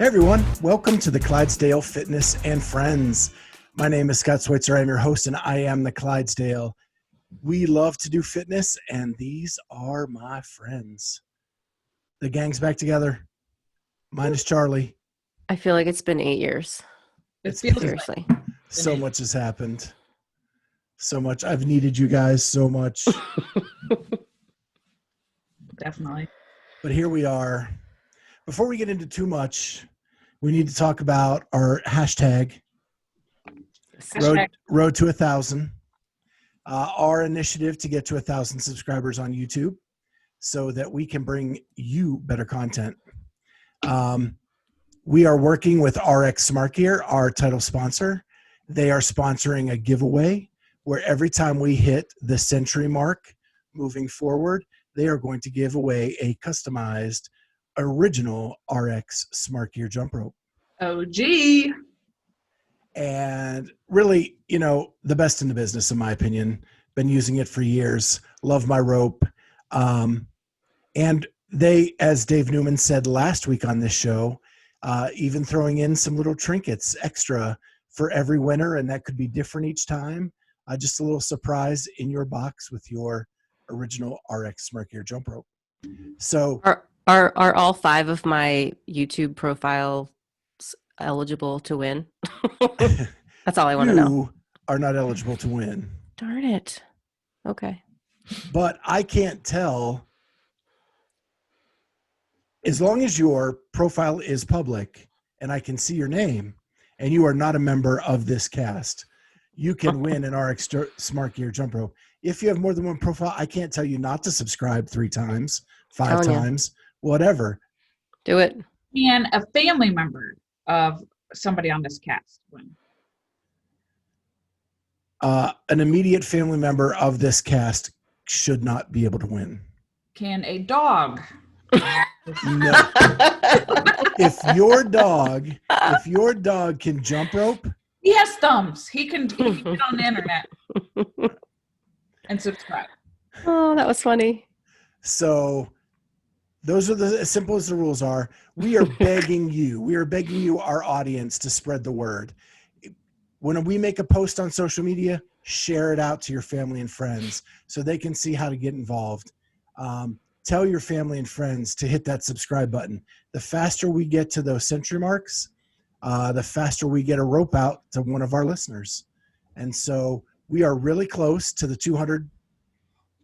Hey everyone, welcome to the Clydesdale Fitness and Friends. My name is Scott Switzer. I'm your host and I am the Clydesdale. We love to do fitness and these are my friends. The gang's back together. Minus Charlie. I feel like it's been 8 years. Seriously. So much has happened. So much. I've needed you guys so much. Definitely. But here we are. Before we get into too much, we need to talk about our hashtag. Road to 1,000. Our initiative to get to 1,000 subscribers on YouTube so that we can bring you better content. We are working with RX Smart Gear, our title sponsor. They are sponsoring a giveaway where every time we hit the century mark moving forward, they are going to give away a customized original RX Smart Gear jump rope. OG. And really, the best in the business, in my opinion. Been using it for years. Love my rope. And they, as Dave Newman said last week on this show, even throwing in some little trinkets extra for every winner, and that could be different each time. Just a little surprise in your box with your original RX Smart Gear jump rope. So are all 5 of my YouTube profiles eligible to win? That's all I want to know. You are not eligible to win. Darn it. Okay. But I can't tell. As long as your profile is public and I can see your name and you are not a member of this cast, you can win an RX Smart Gear jump rope. If you have more than one profile, I can't tell you not to subscribe 3 times, 5 times, whatever. Do it. And a family member of somebody on this cast win. An immediate family member of this cast should not be able to win. Can a dog? No. If your dog can jump rope, he has thumbs. He can get on the internet and subscribe. Oh, that was funny. So those are as simple as the rules are. We are begging you, our audience, to spread the word. When we make a post on social media, share it out to your family and friends so they can see how to get involved. Tell your family and friends to hit that subscribe button. The faster we get to those century marks, the faster we get a rope out to one of our listeners. And so we are really close to the 200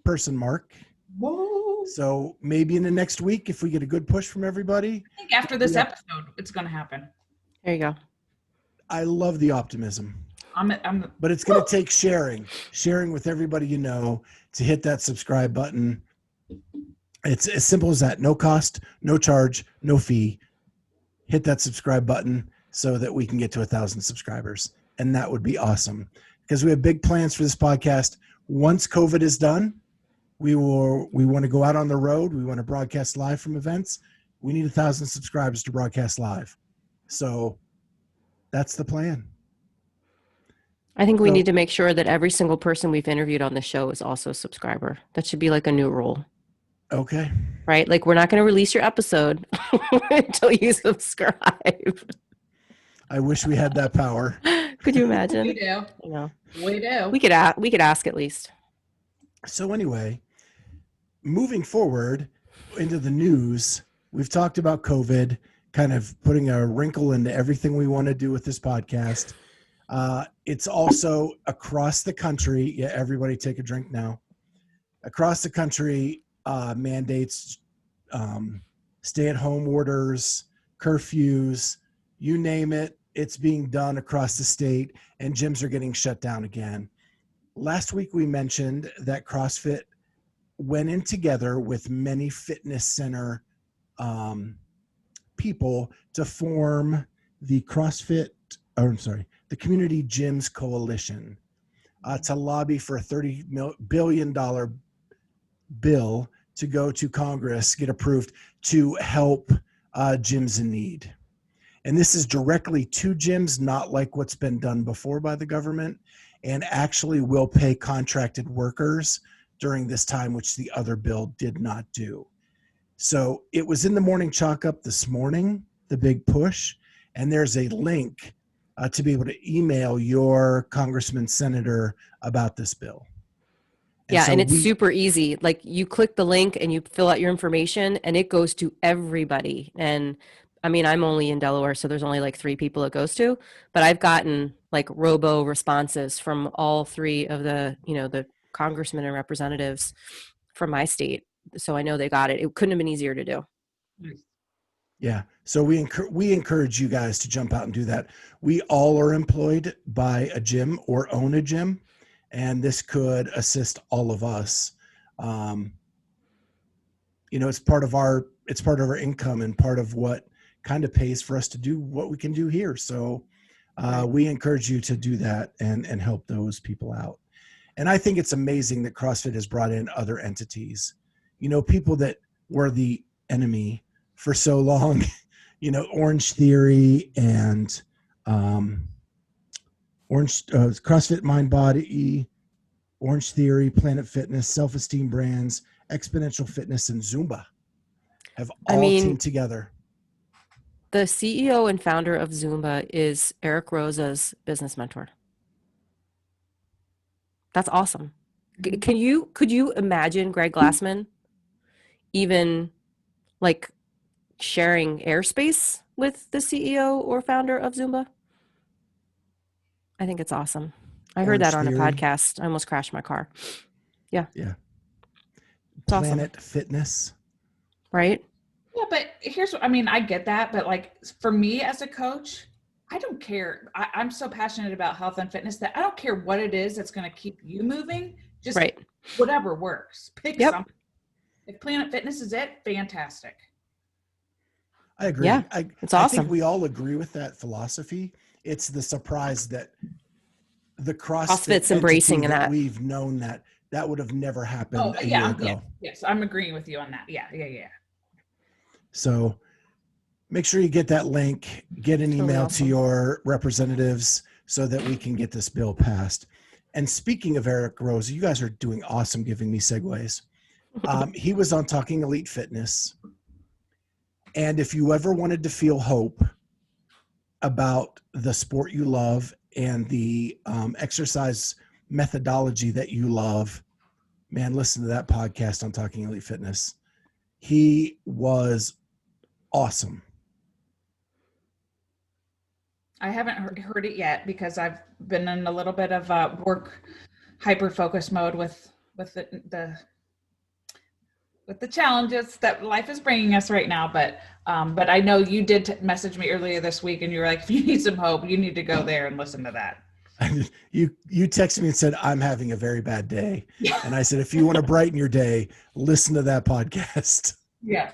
person mark. Whoa. So maybe in the next week, if we get a good push from everybody. I think after this episode, it's going to happen. There you go. I love the optimism. But it's going to take sharing with everybody you know to hit that subscribe button. It's as simple as that. No cost, no charge, no fee. Hit that subscribe button so that we can get to 1,000 subscribers. And that would be awesome because we have big plans for this podcast. Once COVID is done, we want to go out on the road. We want to broadcast live from events. We need 1,000 subscribers to broadcast live. So that's the plan. I think we need to make sure that every single person we've interviewed on the show is also a subscriber. That should be like a new rule. Okay. Right? Like we're not going to release your episode until you subscribe. I wish we had that power. Could you imagine? We do. No. We do. We could ask at least. So anyway, moving forward into the news, we've talked about COVID, kind of putting a wrinkle into everything we want to do with this podcast. It's also across the country. Yeah, everybody take a drink now. Across the country, mandates, stay-at-home orders, curfews, you name it, it's being done across the state, and gyms are getting shut down again. Last week, we mentioned that CrossFit went in together with many fitness center people to form the the Community Gyms Coalition to lobby for a $30 billion bill to go to Congress, get approved to help gyms in need. And this is directly to gyms, not like what's been done before by the government, and actually will pay contracted workers during this time, which the other bill did not do. So it was in the morning chalk up this morning. the big push. And there's a link to be able to email your congressman, senator about this bill. Yeah, so and it's super easy. Like you click the link and you fill out your information and it goes to everybody. And I mean, I'm only in Delaware, so there's only like 3 people it goes to, but I've gotten like robo responses from all 3 of the, the congressmen and representatives from my state. So I know they got it. It couldn't have been easier to do. Yeah. So we encourage you guys to jump out and do that. We all are employed by a gym or own a gym, and this could assist all of us. It's part of our income and part of what kind of pays for us to do what we can do here. So we encourage you to do that and help those people out. And I think it's amazing that CrossFit has brought in other entities, people that were the enemy for so long, Orange Theory and CrossFit Mind Body, Orange Theory, Planet Fitness, Self-Esteem Brands, Exponential Fitness, and Zumba have all teamed together. The CEO and founder of Zumba is Eric Roza's business mentor. That's awesome. Could you imagine Greg Glassman even like sharing airspace with the CEO or founder of Zumba? I think it's awesome. I heard that on a podcast. I almost crashed my car. Yeah. Yeah. It's Planet awesome. Fitness. Right? Yeah, but here's what I mean. I get that, but like for me as a coach, I don't care. I'm so passionate about health and fitness that I don't care what it is that's going to keep you moving. Just whatever works. Pick something. If Planet Fitness is it, fantastic. I agree. Yeah, it's awesome. I think we all agree with that philosophy. It's the surprise that the CrossFit's embracing that we've known that would have never happened a year ago. Yes, I'm agreeing with you on that. Yeah. So make sure you get that link, get an email to your representatives so that we can get this bill passed. And speaking of Eric Roza, you guys are doing awesome giving me segues. He was on Talking Elite Fitness. And if you ever wanted to feel hope about the sport you love and the exercise methodology that you love, man, listen to that podcast on Talking Elite Fitness. He was awesome. I haven't heard it yet because I've been in a little bit of work hyper-focus mode with the challenges that life is bringing us right now. But I know you did message me earlier this week and you were like, if you need some hope, you need to go there and listen to that. You texted me and said, I'm having a very bad day. And I said, if you want to brighten your day, listen to that podcast. Yeah.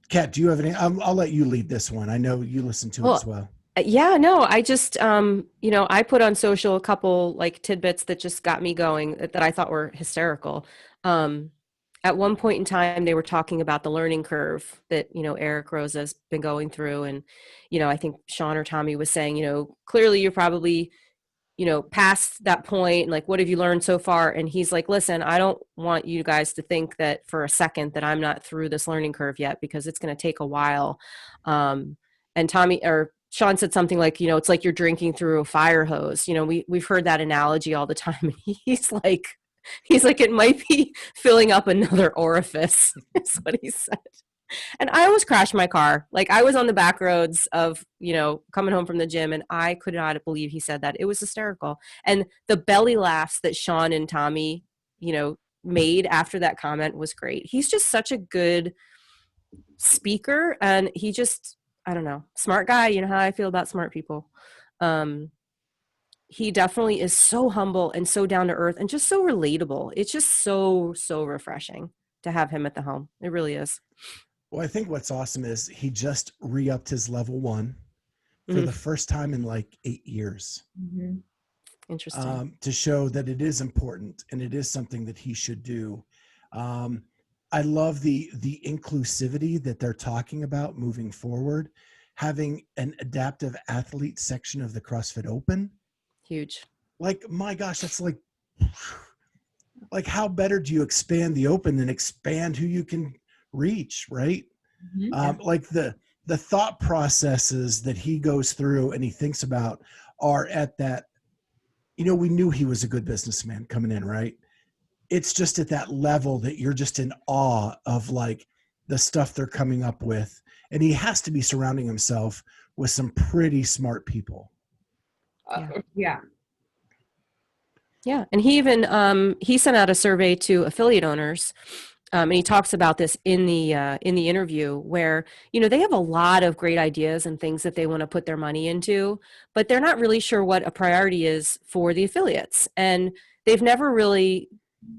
Kat, do you have any? I'll let you lead this one. I know you listen to it as well. Yeah, no, I just, I put on social a couple like tidbits that just got me going that I thought were hysterical. At one point in time, they were talking about the learning curve that, Eric Roza's been going through. And, I think Sean or Tommy was saying, clearly you're probably, past that point. And like, what have you learned so far? And he's like, listen, I don't want you guys to think that for a second that I'm not through this learning curve yet, because it's going to take a while. And Tommy or Sean said something like, it's like you're drinking through a fire hose. We've heard that analogy all the time. He's like, it might be filling up another orifice, is what he said. And I almost crashed my car. Like I was on the back roads of, coming home from the gym, and I could not believe he said that. It was hysterical. And the belly laughs that Sean and Tommy, made after that comment was great. He's just such a good speaker, and he just, I don't know, smart guy. You know how I feel about smart people. He definitely is so humble and so down to earth and just so relatable. It's just so refreshing to have him at the helm. It really is. Well, I think what's awesome is he just re-upped his level 1 for the first time in like 8 years. Mm-hmm. Interesting. To show that it is important and it is something that he should do. I love the inclusivity that they're talking about moving forward, having an adaptive athlete section of the CrossFit Open. Huge. Like, my gosh, that's like how better do you expand the Open than expand who you can reach, right? Mhm. Like the thought processes that he goes through and he thinks about are at that, we knew he was a good businessman coming in, right? It's just at that level that you're just in awe of like the stuff they're coming up with. And he has to be surrounding himself with some pretty smart people. Yeah. Yeah. And he even, he sent out a survey to affiliate owners. And he talks about this in the interview where, they have a lot of great ideas and things that they want to put their money into, but they're not really sure what a priority is for the affiliates. And they've never really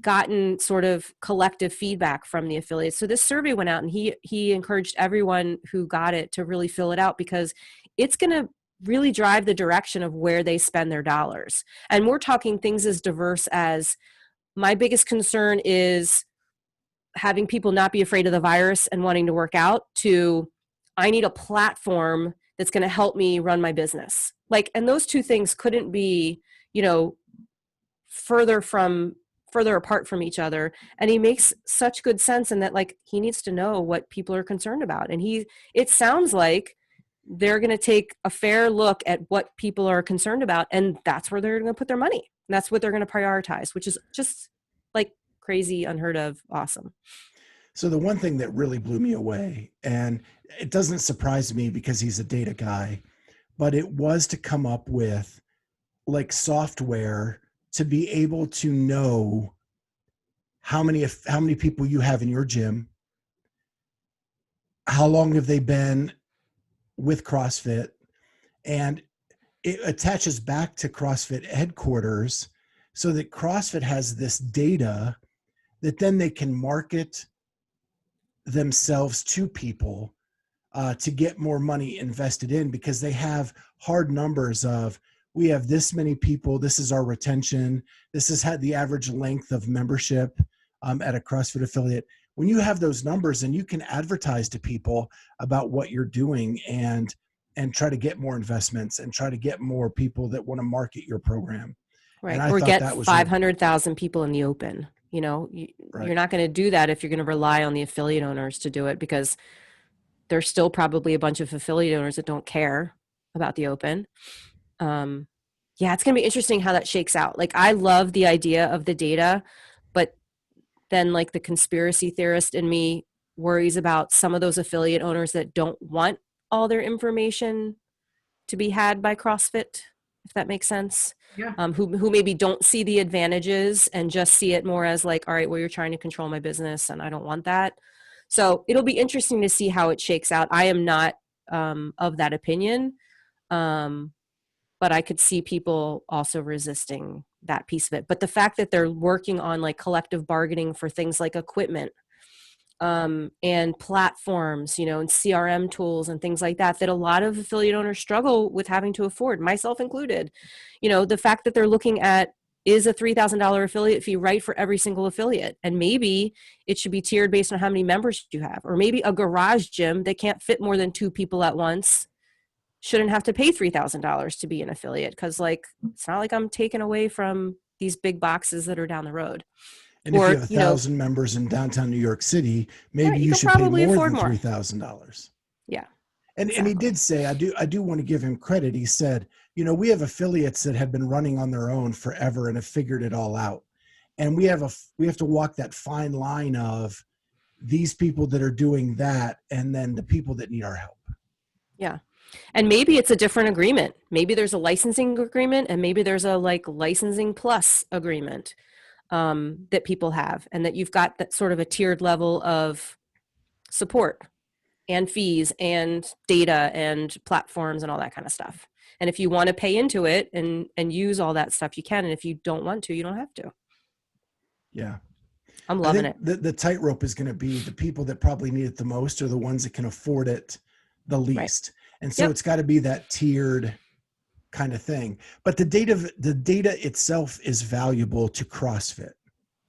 gotten sort of collective feedback from the affiliates. So this survey went out and he encouraged everyone who got it to really fill it out because it's going to really drive the direction of where they spend their dollars. And we're talking things as diverse as my biggest concern is having people not be afraid of the virus and wanting to work out to I need a platform that's going to help me run my business. Like, and those two things couldn't be, further apart from each other. And he makes such good sense in that, like, he needs to know what people are concerned about. And it sounds like they're going to take a fair look at what people are concerned about. And that's where they're going to put their money. And that's what they're going to prioritize, which is just like crazy, unheard of, awesome. So the one thing that really blew me away, and it doesn't surprise me because he's a data guy, but it was to come up with like software to be able to know how many people you have in your gym, how long have they been with CrossFit, and it attaches back to CrossFit headquarters so that CrossFit has this data that then they can market themselves to people to get more money invested in, because they have hard numbers of, we have this many people, this is our retention, this is the average length of membership at a CrossFit affiliate. When you have those numbers and you can advertise to people about what you're doing and try to get more investments and try to get more people that want to market your program. Right. And Or get that was 500,000 people in the open. You're not going to do that if you're going to rely on the affiliate owners to do it, because there's still probably a bunch of affiliate owners that don't care about the open. Yeah, it's going to be interesting how that shakes out. Like, I love the idea of the data, but then like the conspiracy theorist in me worries about some of those affiliate owners that don't want all their information to be had by CrossFit, if that makes sense. Yeah. Who maybe don't see the advantages and just see it more as like, all right, well, you're trying to control my business and I don't want that. So it'll be interesting to see how it shakes out. I am not of that opinion, but I could see people also resisting that piece of it. But the fact that they're working on like collective bargaining for things like equipment and platforms, and CRM tools and things like that a lot of affiliate owners struggle with having to afford, myself included. The fact that they're looking at, is a $3,000 affiliate fee right for every single affiliate? And maybe it should be tiered based on how many members you have, or maybe a garage gym that can't fit more than 2 people at once shouldn't have to pay $3,000 to be an affiliate, because like it's not like I'm taking away from these big boxes that are down the road. And if you have 1,000 members in downtown New York City, maybe right, you should pay more than $3,000. Yeah. And he did say, I do want to give him credit. He said, we have affiliates that have been running on their own forever and have figured it all out. And we have to walk that fine line of these people that are doing that and then the people that need our help. Yeah. And maybe it's a different agreement. Maybe there's a licensing agreement and maybe there's a like licensing plus agreement that people have, and that you've got that sort of a tiered level of support and fees and data and platforms and all that kind of stuff. And if you want to pay into it and use all that stuff, you can. And if you don't want to, you don't have to. Yeah. I'm loving it. The tightrope is going to be the people that probably need it the most are the ones that can afford it the least. Right. And so it's got to be that tiered kind of thing. But the data itself is valuable to CrossFit.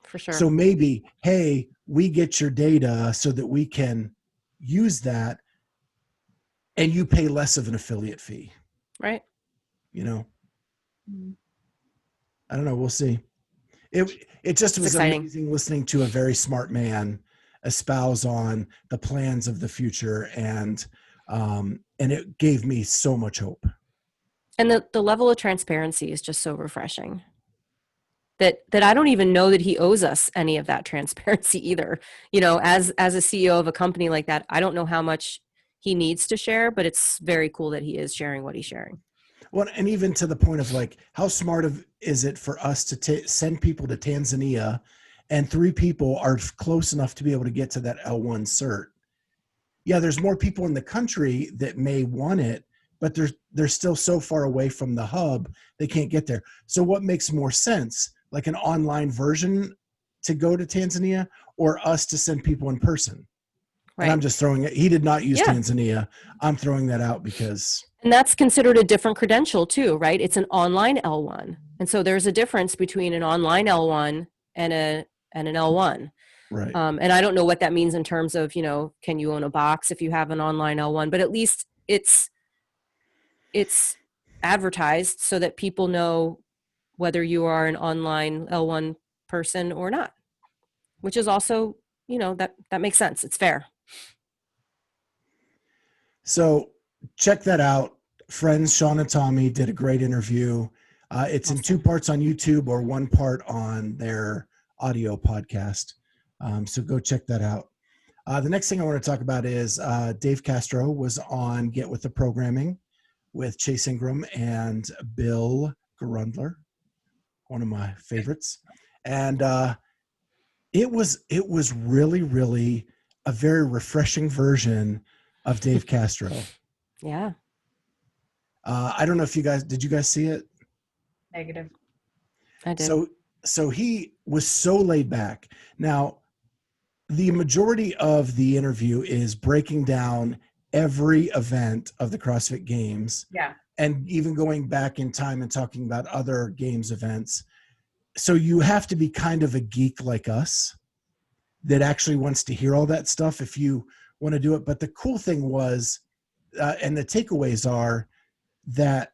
For sure. So maybe, hey, we get your data so that we can use that and you pay less of an affiliate fee. Right. I don't know. We'll see. It just was exciting. Amazing listening to a very smart man espouse on the plans of the future. And it gave me so much hope. And the level of transparency is just so refreshing. That I don't even know that he owes us any of that transparency either. You know, as a CEO of a company like that, I don't know how much he needs to share, but it's very cool that he is sharing what he's sharing. Well, and even to the point of like, how smart is it for us to send people to Tanzania, and 3 people are close enough to be able to get to that L1 cert? Yeah, there's more people in the country that may want it, but they're still so far away from the hub, they can't get there. So what makes more sense? Like an online version to go to Tanzania, or us to send people in person? Right. And I'm just throwing it. He did not use Tanzania. I'm throwing that out because. And that's considered a different credential too, right? It's an online L1. And so there's a difference between an online L1 and an L1. Right. And I don't know what that means in terms of, you know, can you own a box if you have an online L1, but at least it's advertised so that people know whether you are an online L1 person or not, which is also, you know, that makes sense. It's fair. So check that out. Friends Sean and Tommy did a great interview. It's in 2 parts on YouTube or 1 part on their audio podcast. So go check that out. The next thing I want to talk about is Dave Castro was on Get With The Programming with Chase Ingram and Bill Grundler, one of my favorites. And it was really, really a very refreshing version of Dave Castro. Yeah. I don't know if did you guys see it? Negative. I did. So he was so laid back. Now, the majority of the interview is breaking down every event of the CrossFit Games. Yeah. And even going back in time and talking about other games events. So you have to be kind of a geek like us that actually wants to hear all that stuff if you want to do it. But the cool thing was, and the takeaways are that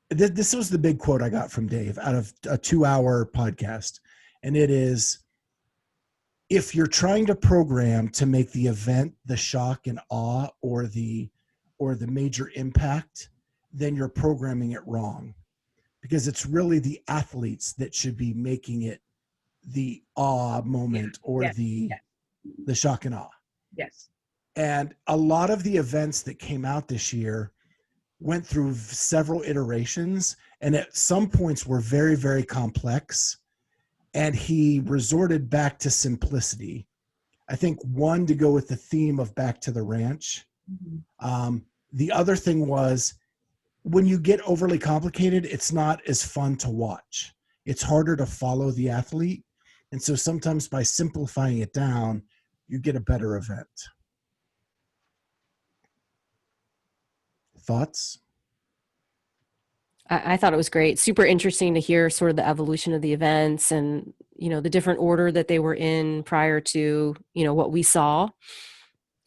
this was the big quote I got from Dave out of a 2-hour podcast. And it is, if you're trying to program to make the event the shock and awe or the major impact, then you're programming it wrong, because it's really the athletes that should be making it the awe moment or the shock and awe. Yes. And a lot of the events that came out this year went through several iterations, and at some points were very, very complex. And he resorted back to simplicity. I think one, to go with the theme of Back to the Ranch. Mm-hmm. The other thing was, when you get overly complicated, it's not as fun to watch. It's harder to follow the athlete. And so sometimes by simplifying it down, you get a better event. Thoughts? I thought it was great. Super interesting to hear sort of the evolution of the events and, you know, the different order that they were in prior to, you know, what we saw.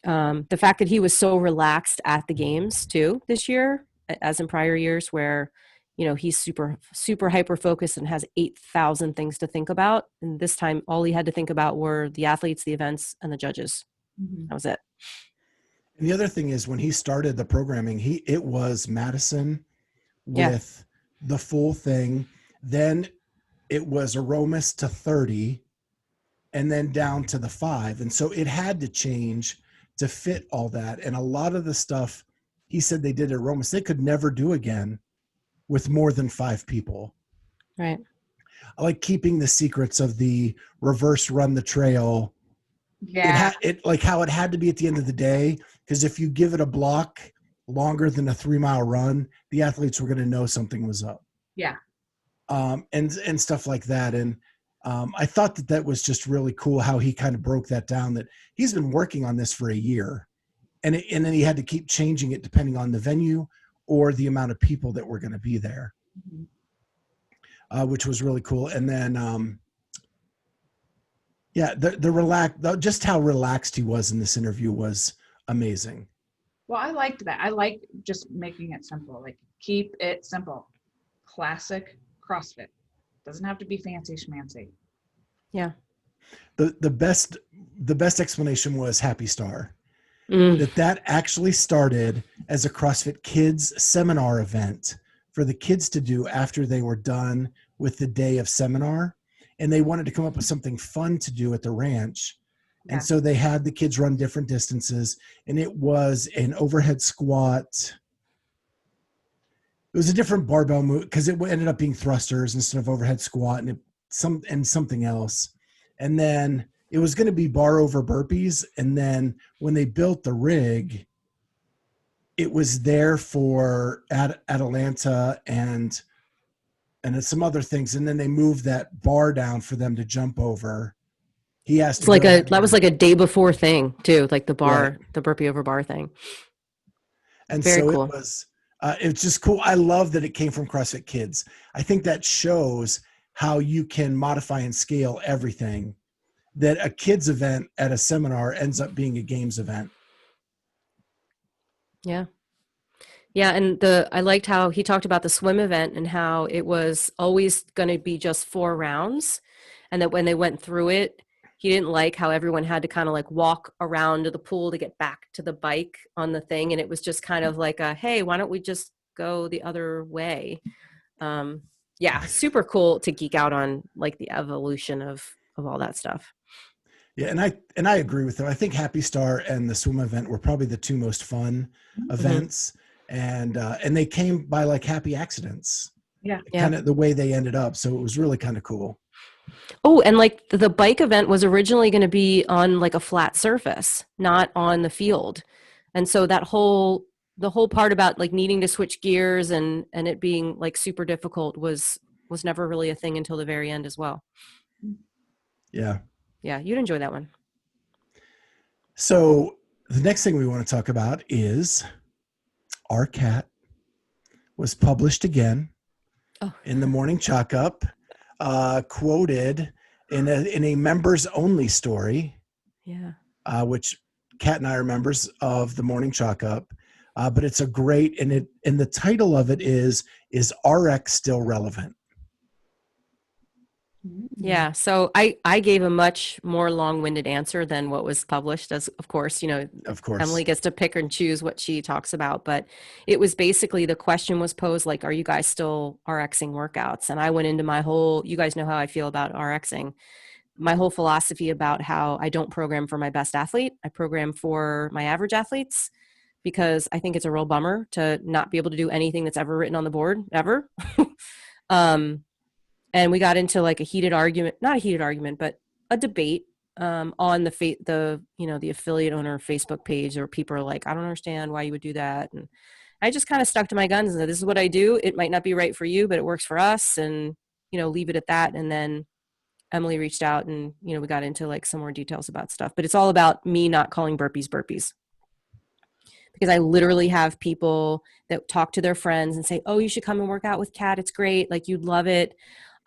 The fact that he was so relaxed at the games too this year, as in prior years, where, you know, he's super, super hyper focused and has 8,000 things to think about. And this time, all he had to think about were the athletes, the events, and the judges. Mm-hmm. That was it. And the other thing is, when he started the programming, it was Madison with the full thing. Then it was Aromas to 30, and then down to the 5. And so it had to change to fit all that. And a lot of the stuff he said they did at Aromas, they could never do again with more than 5 people. Right. I like keeping the secrets of the reverse run the trail. Yeah. It like how it had to be at the end of the day, because if you give it a block longer than a 3-mile run, the athletes were going to know something was up. Yeah. And stuff like that. And I thought that was just really cool how he kind of broke that down, that he's been working on this for a year, and then he had to keep changing it depending on the venue or the amount of people that were going to be there, which was really cool. And then, just how relaxed he was in this interview was amazing. Well, I liked that. I like just making it simple. Like, keep it simple. Classic CrossFit. Doesn't have to be fancy schmancy. Yeah. The best explanation was Happy Star. Mm. That actually started as a CrossFit Kids seminar event for the kids to do after they were done with the day of seminar. And they wanted to come up with something fun to do at the ranch. Yeah. And so they had the kids run different distances, and it was an overhead squat. It was a different barbell move because it ended up being thrusters instead of overhead squat and something else. And then it was going to be bar over burpees. And then when they built the rig, it was there for Atalanta and some other things. And then they moved that bar down for them to jump over. He asked It's like that was like a day before thing too, like the bar, Right. the burpee over bar thing. And Very so cool. it's just cool. I love that it came from CrossFit Kids. I think that shows how you can modify and scale everything, that a kids event at a seminar ends up being a games event. Yeah. Yeah. And I liked how he talked about the swim event and how it was always going to be just 4 rounds. And that when they went through it, he didn't like how everyone had to kind of like walk around to the pool to get back to the bike on the thing. And it was just kind of like hey, why don't we just go the other way? Yeah. Super cool to geek out on like the evolution of all that stuff. Yeah. And I agree with them. I think Happy Star and the swim event were probably the 2 most fun events. And they came by like happy accidents. Yeah. Kind of the way they ended up. So it was really kind of cool. Oh, and like the bike event was originally going to be on like a flat surface, not on the field. And so the whole part about like needing to switch gears and it being like super difficult was never really a thing until the very end as well. Yeah. Yeah, you'd enjoy that one. So the next thing we want to talk about is our cat was published again in the Morning Chalk Up, quoted in a members only story. Yeah. Which Kat and I are members of the Morning Chalk Up. But it's a great, and the title of it is RX still relevant? Yeah. So I gave a much more long-winded answer than what was published, as of course, Emily gets to pick and choose what she talks about, but it was basically the question was posed like, are you guys still RXing workouts? And I went into my whole, you guys know how I feel about RXing, my whole philosophy about how I don't program for my best athlete. I program for my average athletes because I think it's a real bummer to not be able to do anything that's ever written on the board ever. And we got into like a heated argument, not a heated argument, but a debate on the affiliate owner Facebook page, or people are like, I don't understand why you would do that. And I just kind of stuck to my guns and said, this is what I do. It might not be right for you, but it works for us. And, leave it at that. And then Emily reached out and, we got into like some more details about stuff, but it's all about me not calling burpees, because I literally have people that talk to their friends and say, oh, you should come and work out with Kat. It's great. Like, you'd love it.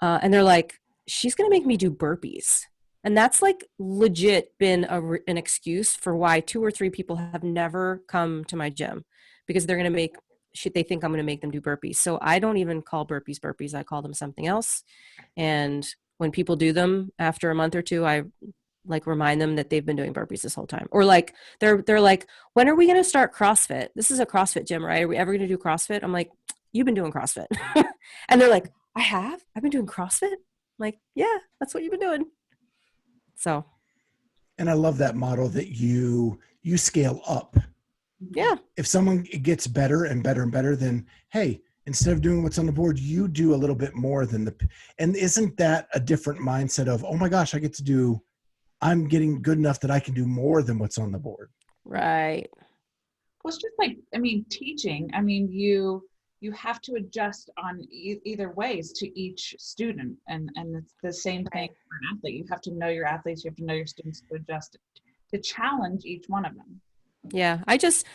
And they're like, she's going to make me do burpees. And that's like legit been an excuse for why 2 or 3 people have never come to my gym, because they're going to they think I'm going to make them do burpees. So I don't even call burpees. I call them something else. And when people do them after a month or 2, I like remind them that they've been doing burpees this whole time. Or like, they're like, when are we going to start CrossFit? This is a CrossFit gym, right? Are we ever going to do CrossFit? I'm like, you've been doing CrossFit. And they're like, I've been doing CrossFit. I'm like, yeah, that's what you've been doing. So. And I love that model that you scale up. Yeah. If someone gets better and better and better, then, hey, instead of doing what's on the board, you do a little bit more than and isn't that a different mindset of, oh my gosh, I'm getting good enough that I can do more than what's on the board. Right. Well, it's just like, teaching, you have to adjust on either ways to each student. And it's the same thing for an athlete. You have to know your athletes. You have to know your students to adjust, to challenge each one of them. Yeah. I just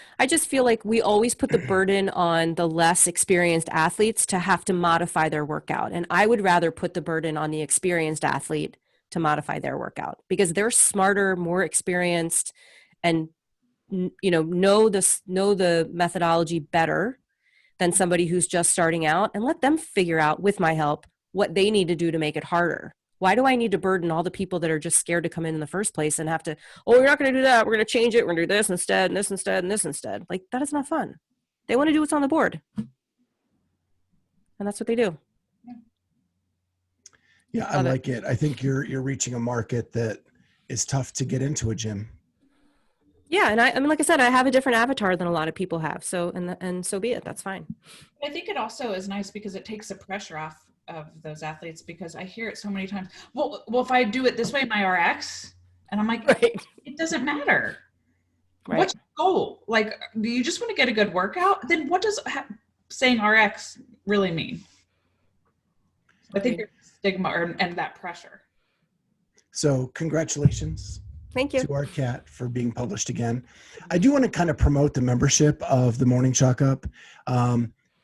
feel like we always put the burden on the less experienced athletes to have to modify their workout. And I would rather put the burden on the experienced athlete to modify their workout, because they're smarter, more experienced, and know the methodology better than somebody who's just starting out, and let them figure out, with my help, what they need to do to make it harder. Why do I need to burden all the people that are just scared to come in the first place and have to, oh, we're not going to do that. We're going to change it. We're going to do this instead, and this instead, and this instead. Like, that is not fun. They want to do what's on the board. And that's what they do. Yeah, I like it. I think you're reaching a market that is tough to get into a gym. Yeah, and I mean, like I said, I have a different avatar than a lot of people have. So, and so be it. That's fine. I think it also is nice because it takes the pressure off of those athletes, because I hear it so many times. Well, if I do it this way, my RX, and I'm like, Right. It doesn't matter. Right. What's your goal? Like, do you just want to get a good workout? Then what does saying RX really mean? I think there's stigma and that pressure. So congratulations. Thank you. To our cat for being published again. I do want to kind of promote the membership of the Morning Chalk Up.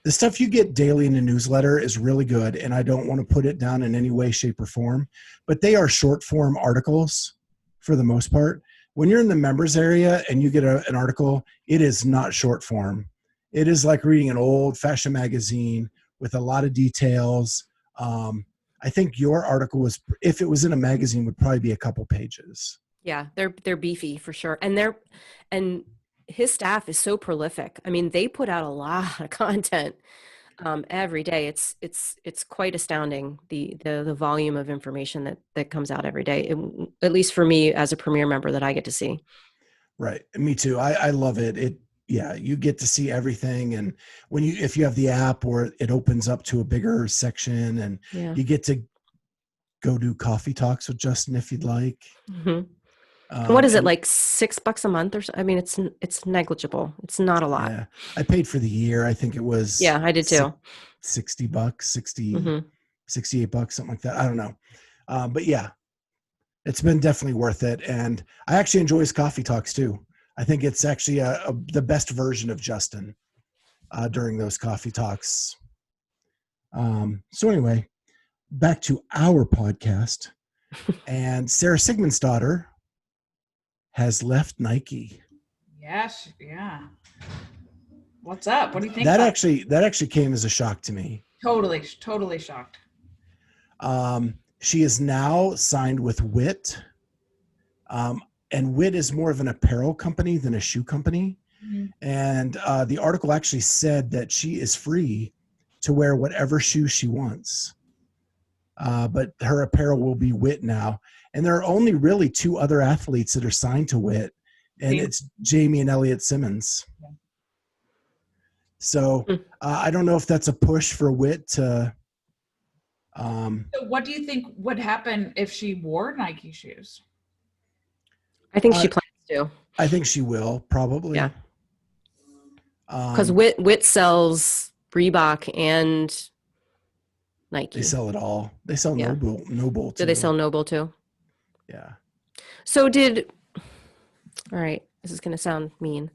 The stuff you get daily in the newsletter is really good, and I don't want to put it down in any way, shape, or form, but they are short form articles for the most part. When you're in the members area and you get an article, it is not short form. It is like reading an old fashioned magazine with a lot of details. I think your article was, if it was in a magazine, would probably be a couple pages. Yeah, they're beefy for sure. And his staff is so prolific. I mean, they put out a lot of content every day. It's quite astounding, the volume of information that comes out every day, at least for me as a Premier member that I get to see. Right. Me too. I love it. Yeah, you get to see everything. And if you have the app, or it opens up to a bigger section, and you get to go do coffee talks with Justin if you'd like. Mm-hmm. What is it, like $6 a month or so? I mean, it's negligible. It's not a lot. Yeah, I paid for the year. I think it was. Yeah, I did too. $60, $68, something like that. I don't know. But yeah, it's been definitely worth it. And I actually enjoy his coffee talks too. I think it's actually the best version of Justin during those coffee talks. So anyway, back to our podcast. And Sarah Sigmundsdottir has left Nike. Yes, yeah. What's up? What do you think? That actually came as a shock to me. Totally shocked. She is now signed with WIT. And WIT is more of an apparel company than a shoe company. Mm-hmm. And the article actually said that she is free to wear whatever shoe she wants. But her apparel will be WIT now. And there are only really two other athletes that are signed to WIT, and it's Jamie and Elliott Simmons. Yeah. So I don't know if that's a push for WIT to. So what do you think would happen if she wore Nike shoes? I think she plans to. I think she will, probably. Yeah. Because WIT sells Reebok and Nike. They sell it all. They sell Noble too. Do they sell Noble too? Yeah. So all right, this is going to sound mean.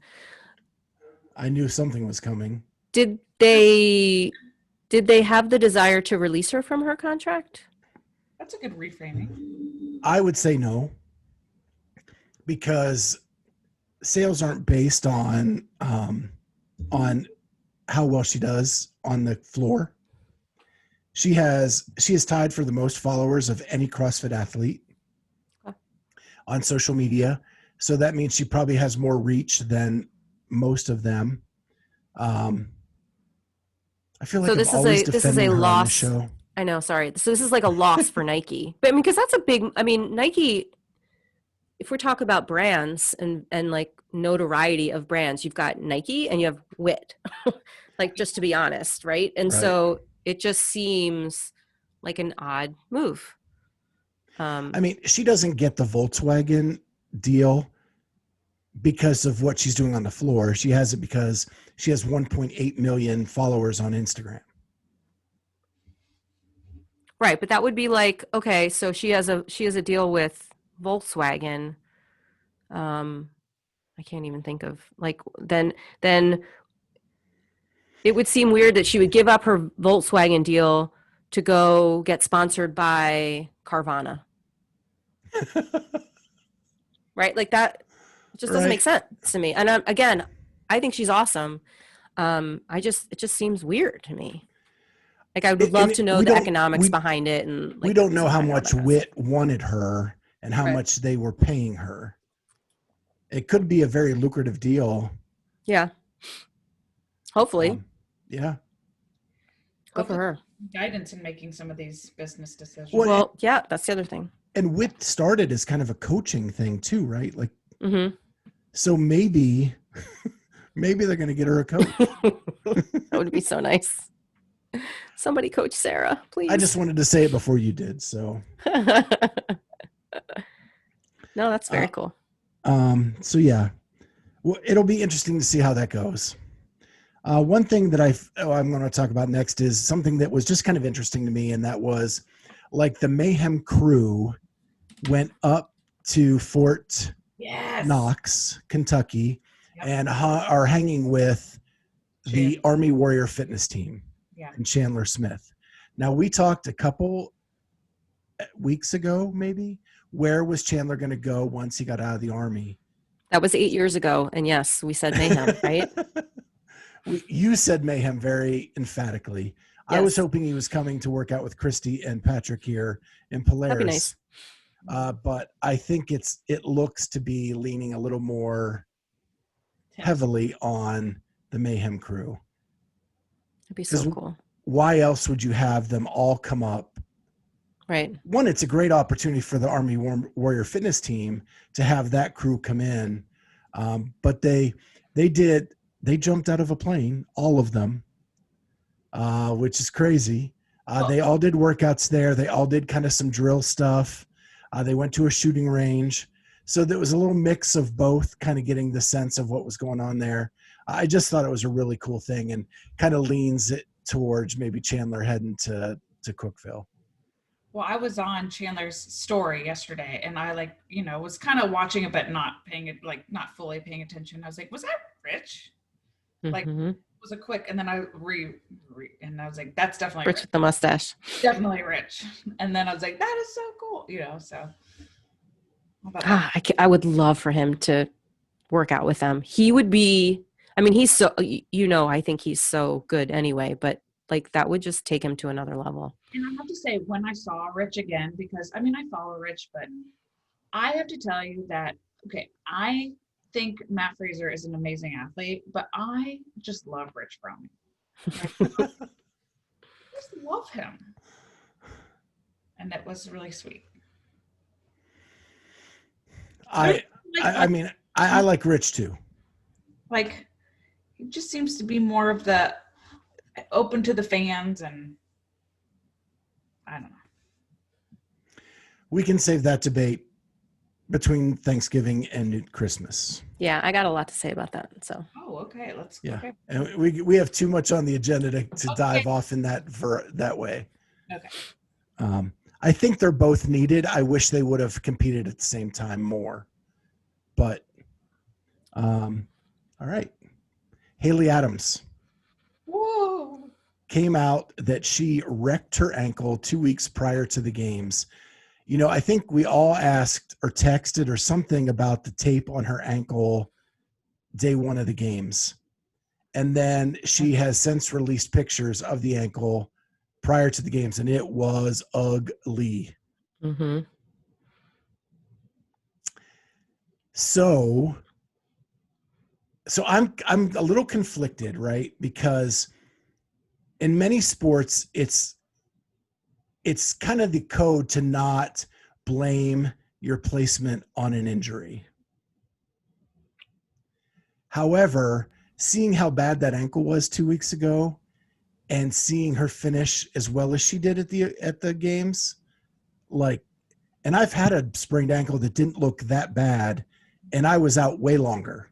I knew something was coming. Did they have the desire to release her from her contract? That's a good reframing. I would say no, because sales aren't based on how well she does on the floor. She is tied for the most followers of any CrossFit athlete on social media. So that means she probably has more reach than most of them. I feel like this is a loss. Show. I know, sorry. So this is like a loss for Nike. But I mean, because that's Nike, if we talk about brands and like notoriety of brands, you've got Nike and you have WIT, like, just to be honest, right? And so it just seems like an odd move. I mean, she doesn't get the Volkswagen deal because of what she's doing on the floor. She has it because she has 1.8 million followers on Instagram. Right, but that would be like, okay, so she has a deal with Volkswagen. I can't even think of, like, then it would seem weird that she would give up her Volkswagen deal to go get sponsored by Carvana. Right? Like, that just doesn't make sense to me. And again, I think she's awesome. It just seems weird to me. Like, I would love to know we the don't- economics behind it. And like, we don't the know how reason behind much all that. Wit wanted her and how Right. much they were paying her. It could be a very lucrative deal. Yeah. Hopefully. Yeah. Good for her. Guidance in making some of these business decisions. Well, Yeah, that's the other thing. And Wit started as kind of a coaching thing too, right? Like, Mm-hmm. so maybe they're going to get her a coach. That would be so nice. Somebody coach Sarah, please. I just wanted to say it before you did. So, No, that's very cool. so yeah, well, it'll be interesting to see how that goes. One thing that I'm going to talk about next is something that was just kind of interesting to me. And that was like the Mayhem crew went up to Fort Knox, Kentucky, Yep. and are hanging with the Chandler. Army Warrior Fitness team Yeah. and Chandler Smith. Now, we talked a couple weeks ago, maybe, where was Chandler going to go once he got out of the Army? That was 8 years ago. And yes, we said Mayhem, right? You said Mayhem very emphatically. I was Yes. hoping he was coming to work out with Christy and Patrick here in Polaris. That'd be nice. But I think it looks to be leaning a little more heavily on the Mayhem crew. That'd be so 'Cause cool. Why else would you have them all come up? Right. One, it's a great opportunity for the Army Warrior Fitness team to have that crew come in. But they jumped out of a plane, all of them, which is crazy. They all did workouts there. They all did kind of some drill stuff. They went to a shooting range. So there was a little mix of both, kind of getting the sense of what was going on there. I just thought it was a really cool thing and kind of leans it towards maybe Chandler heading to Cookeville. Well, I was on Chandler's story yesterday and I was kind of watching it, but not not fully paying attention. I was like, was that Rich? Like, Mhm. it was a quick, and then I and I was like, that's definitely Rich Rich. with the mustache. Definitely Rich. And then I was like, that is so cool, so. How about that? I would love for him to work out with them. He would be, I mean, he's so, I think he's so good anyway, but like that would just take him to another level. And I have to say, when I saw Rich again, because I follow Rich, but I have to tell you that, okay, I think Matt Fraser is an amazing athlete, but I just love Rich Fromming. I just love him. And it was really sweet. I like Rich too. Like, he just seems to be more of the open to the fans, and I don't know. We can save that debate between Thanksgiving and Christmas. Yeah, I got a lot to say about that. So Oh, okay. Let's. Yeah. Okay. And we have too much on the agenda to dive off in that way. Okay. I think they're both needed. I wish they would have competed at the same time more. But all right. Haley Adams Whoa. came out that she wrecked her ankle 2 weeks prior to the games. I think we all asked or texted or something about the tape on her ankle day one of the games. And then she has since released pictures of the ankle prior to the games, and it was ugly. mm-hmm. So I'm a little conflicted, right? Because in many sports, it's kind of the code to not blame your placement on an injury. However, seeing how bad that ankle was 2 weeks ago and seeing her finish as well as she did at the games, and I've had a sprained ankle that didn't look that bad, and I was out way longer.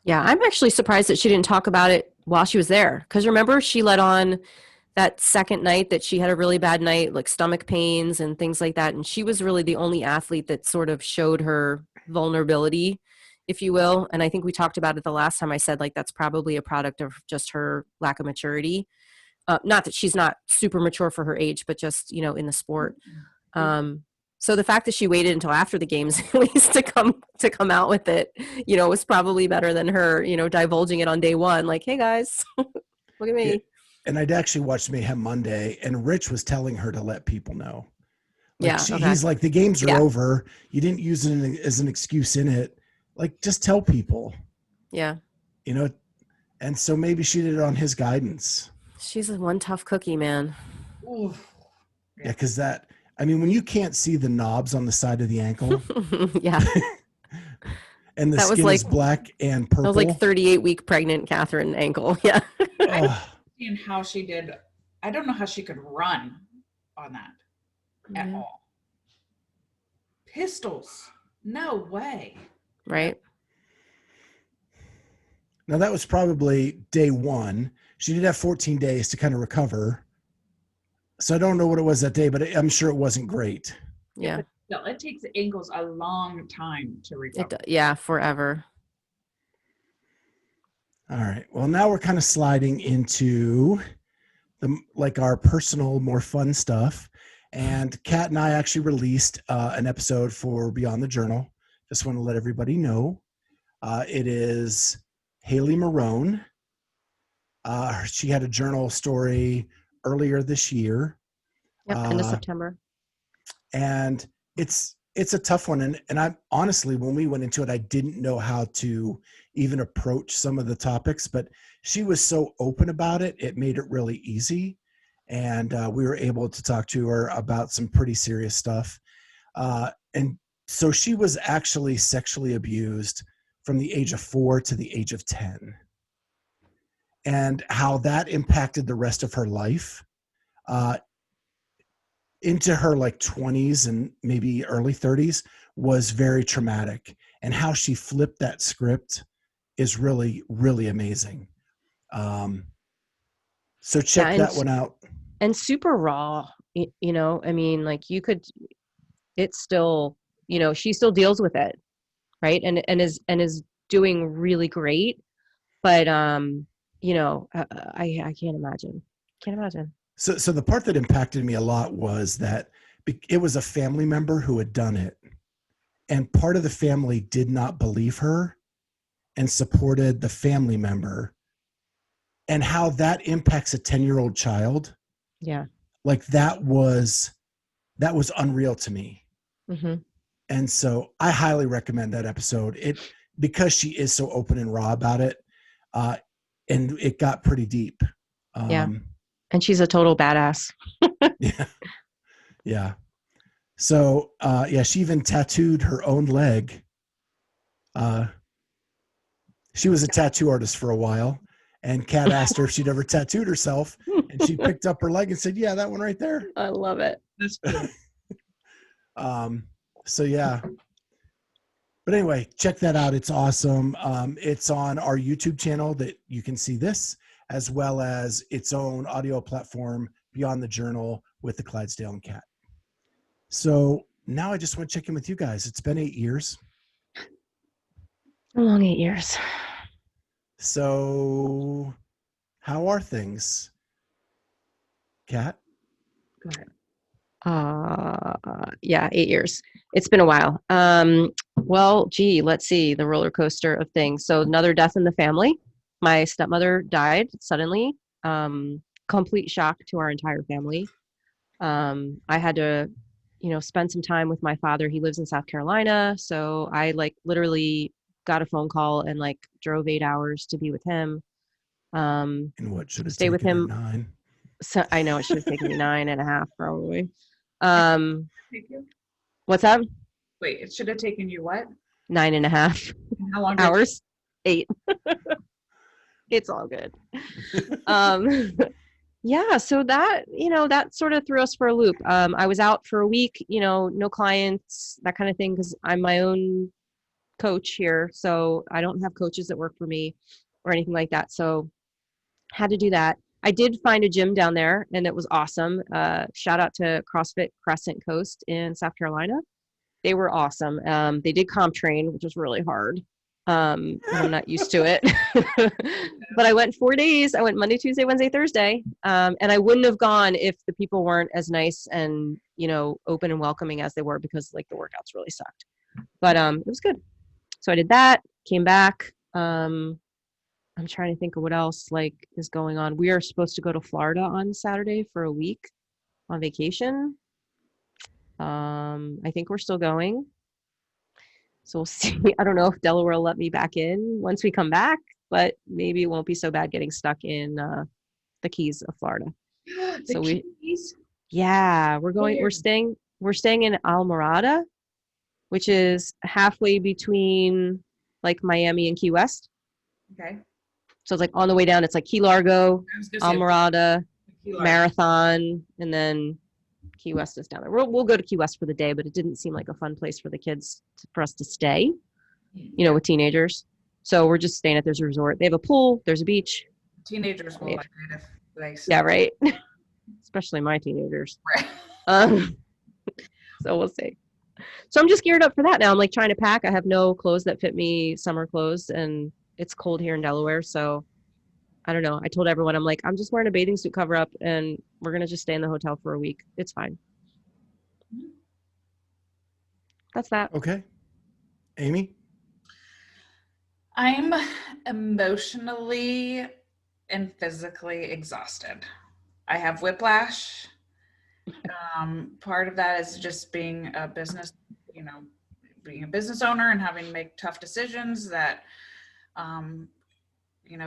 Yeah, I'm actually surprised that she didn't talk about it while she was there. Because remember, she let on that second night that she had a really bad night, like stomach pains and things like that. And she was really the only athlete that sort of showed her vulnerability, if you will. And I think we talked about it the last time. I said, like, that's probably a product of just her lack of maturity. Not that she's not super mature for her age, but just, in the sport. So the fact that she waited until after the games at least to come out with it, was probably better than her, divulging it on day one. Like, hey guys, look at me. and I'd actually watched Mayhem Monday, and Rich was telling her to let people know. Like Yeah. Okay. he's like, the games are Yeah. over. You didn't use it as an excuse in it. Like, just tell people, Yeah. you know. And so maybe she did it on his guidance. She's one tough cookie, man. Ooh. Yeah, because when you can't see the knobs on the side of the ankle, Yeah. and the That was skin is like- black and purple. That was like 38-week pregnant Catherine ankle. Yeah. Oh, Seeing how she did, I don't know how she could run on that at all. Pistols, no way. Right. now that was probably day one. She did have 14 days to kind of recover. So I don't know what it was that day, but I'm sure it wasn't great. Yeah. No, it takes ankles a long time to recover. Yeah. Forever. All right. Well, now we're kind of sliding into our personal, more fun stuff. And Kat and I actually released an episode for Beyond the Journal. Just want to let everybody know. It is Haley Marone. She had a journal story earlier this year. Yep. End of September. And it's a tough one. And I honestly, when we went into it, I didn't know how to even approach some of the topics, but she was so open about it. It made it really easy. And we were able to talk to her about some pretty serious stuff. And so she was actually sexually abused from the age of 4 to the age of 10. And how that impacted the rest of her life into her like 20s and maybe early 30s was very traumatic. And how she flipped that script is really, really amazing. So check that one out. And super raw, I mean, like it's still, she still deals with it. Right. And is doing really great. But, I can't imagine. So the part that impacted me a lot was that it was a family member who had done it. And part of the family did not believe her and supported the family member, and how that impacts a 10-year-old child. Yeah. Like that was unreal to me. Mm-hmm. And so I highly recommend that episode. Because she is so open and raw about it. And it got pretty deep. Yeah. And she's a total badass. Yeah. Yeah. So, she even tattooed her own leg. She was a tattoo artist for a while, and Kat asked her if she'd ever tattooed herself, and she picked up her leg and said, "Yeah, that one right there." I love it. That's cool. So yeah. But anyway, check that out. It's awesome. It's on our YouTube channel that you can see this, as well as its own audio platform, Beyond the Journal, with the Clydesdale and Cat. So now I just want to check in with you guys. It's been 8 years. A long 8 years. So how are things? Kat? Go ahead. 8 years. It's been a while. Well, let's see, the roller coaster of things. So another death in the family. My stepmother died suddenly. Complete shock to our entire family. I had to, spend some time with my father. He lives in South Carolina. So I literally got a phone call and drove 8 hours to be with him. And what should have stay with him 9? So I know it should have taken me 9.5 probably. Thank you. What's that? Wait, it should have taken you what? 9.5 How long? Did hours. 8. It's all good. Yeah. So that, that sort of threw us for a loop. I was out for a week, no clients, that kind of thing, because I'm my own coach here. So I don't have coaches that work for me or anything like that. So had to do that. I did find a gym down there, and it was awesome. Shout out to CrossFit Crescent Coast in South Carolina. They were awesome. They did comp train, which was really hard. I'm not used to it. But I went 4 days. I went Monday, Tuesday, Wednesday, Thursday. And I wouldn't have gone if the people weren't as nice and, open and welcoming as they were, because the workouts really sucked. But it was good. So I did that, came back. I I'm trying to think of what else like is going on. We are supposed to go to Florida on Saturday for a week on vacation. I think we're still going. So we'll see. I don't know if Delaware will let me back in once we come back, but maybe it won't be so bad getting stuck in the Keys of Florida. So yeah, we're staying in Almirada, which is halfway between like Miami and Key West. Okay. So it's like on the way down, it's like Key Largo, Almirada, Marathon, and then Key West is down there. We'll go to Key West for the day, but it didn't seem like a fun place for the kids for us to stay, with teenagers. So we're just staying at this resort. They have a pool, there's a beach. Teenagers will like native place. Yeah, right. Especially my teenagers. Right. So we'll see. So I'm just geared up for that now. I'm like trying to pack. I have no clothes that fit me, summer clothes, and it's cold here in Delaware. So I don't know. I told everyone, I'm like, I'm just wearing a bathing suit cover up and we're going to just stay in the hotel for a week. It's fine. That's that. Okay. Amy? I'm emotionally and physically exhausted. I have whiplash. Part of that is just being a business, being a business owner and having to make tough decisions that,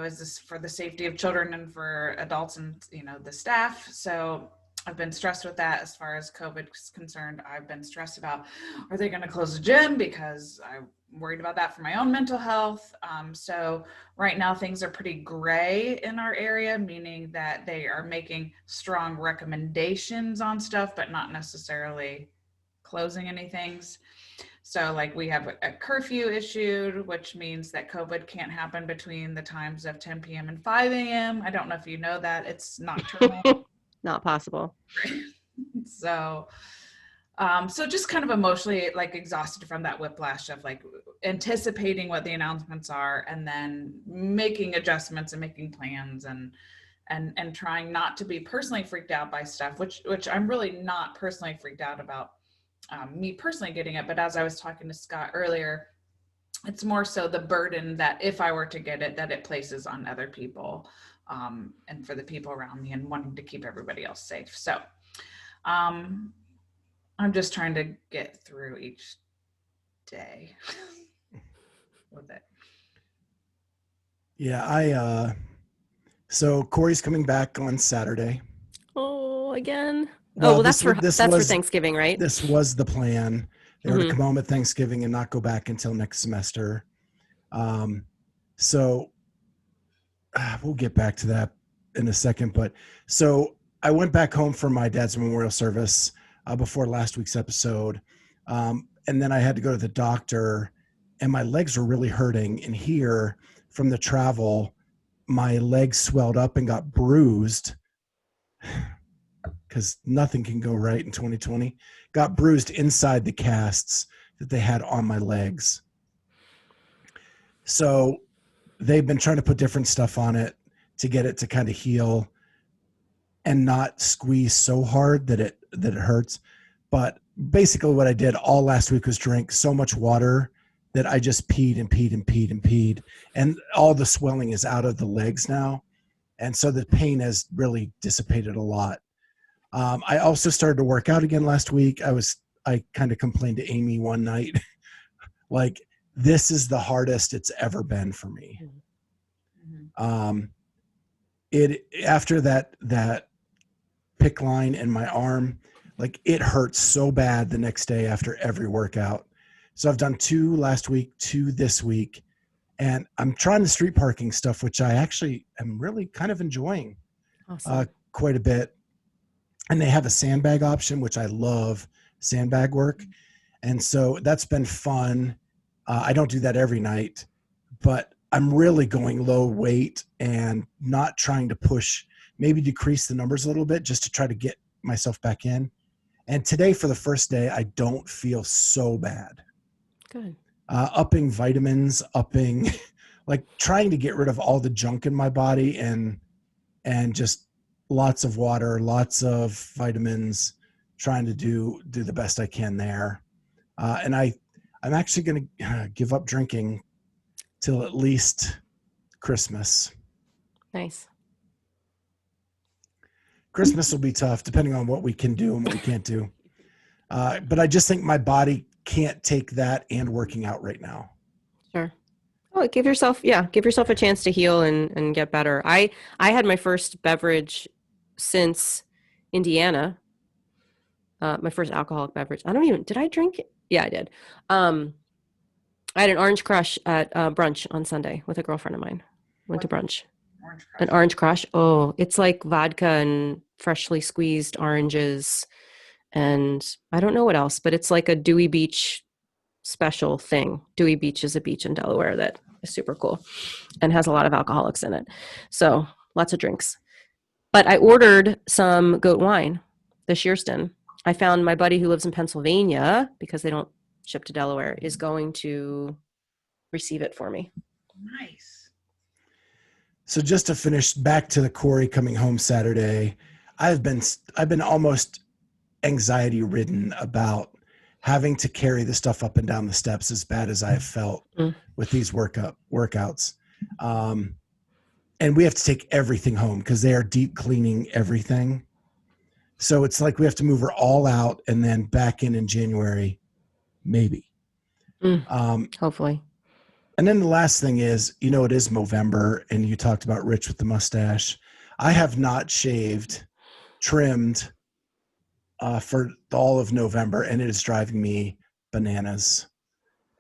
is this for the safety of children and for adults and, the staff. So I've been stressed with that as far as COVID is concerned. I've been stressed about, are they going to close the gym? Because I'm worried about that for my own mental health. So right now things are pretty gray in our area, meaning that they are making strong recommendations on stuff, but not necessarily closing any things. So like we have a curfew issued, which means that COVID can't happen between the times of 10 p.m. and 5 a.m. I don't know if you know that, it's nocturnal. Not possible. So just kind of emotionally like exhausted from that whiplash of like anticipating what the announcements are and then making adjustments and making plans and trying not to be personally freaked out by stuff, which I'm really not personally freaked out about me personally getting it. But as I was talking to Scott earlier, it's more so the burden that if I were to get it, that it places on other people and for the people around me and wanting to keep everybody else safe. So I'm just trying to get through each day with it. Yeah, so Corey's coming back on Saturday. Oh, again. That's for Thanksgiving, right? This was the plan. They were to come home at Thanksgiving and not go back until next semester. So we'll get back to that in a second. But so I went back home for my dad's memorial service before last week's episode. And then I had to go to the doctor and my legs were really hurting. And here from the travel, my legs swelled up and got bruised because nothing can go right in 2020. Got bruised inside the casts that they had on my legs. So they've been trying to put different stuff on it to get it to kind of heal and not squeeze so hard that it hurts. But basically what I did all last week was drink so much water that I just peed and peed and peed and peed. And all the swelling is out of the legs now. And so the pain has really dissipated a lot. I also started to work out again last week. I kind of complained to Amy one night, like, this is the hardest it's ever been for me. After that PICC line in my arm, like it hurts so bad the next day after every workout. So I've done 2 last week, 2 this week, and I'm trying the street parking stuff, which I actually am really kind of enjoying quite a bit. And they have a sandbag option, which I love sandbag work. And so that's been fun. I don't do that every night, but I'm really going low weight and not trying to push, maybe decrease the numbers a little bit just to try to get myself back in. And today for the first day, I don't feel so bad. Good. Upping vitamins, like trying to get rid of all the junk in my body and just lots of water, lots of vitamins, trying to do the best I can there. And I'm actually going to give up drinking till at least Christmas. Nice. Christmas will be tough depending on what we can do and what we can't do. But I just think my body can't take that and working out right now. Sure. Oh, give yourself a chance to heal and get better. I had my first beverage since Indiana. My first alcoholic beverage. Did I drink it? Yeah, I did. I had an Orange Crush at brunch on Sunday with a girlfriend of mine. Went to brunch. Orange Crush. An Orange Crush. Oh, it's like vodka and freshly squeezed oranges. And I don't know what else, but it's like a Dewey Beach special thing. Dewey Beach is a beach in Delaware that is super cool and has a lot of alcoholics in it. So lots of drinks. But I ordered some goat wine, the Shearston. I found my buddy who lives in Pennsylvania, because they don't ship to Delaware, is going to receive it for me. Nice. So just to finish back to the Corey coming home Saturday, I've been almost anxiety ridden about having to carry the stuff up and down the steps as bad as I have felt with these workouts. And we have to take everything home because they are deep cleaning everything. So it's like we have to move her all out and then back in January, maybe. Hopefully. And then the last thing is, it is Movember, and you talked about Rich with the mustache. I have not trimmed for all of November, and it is driving me bananas.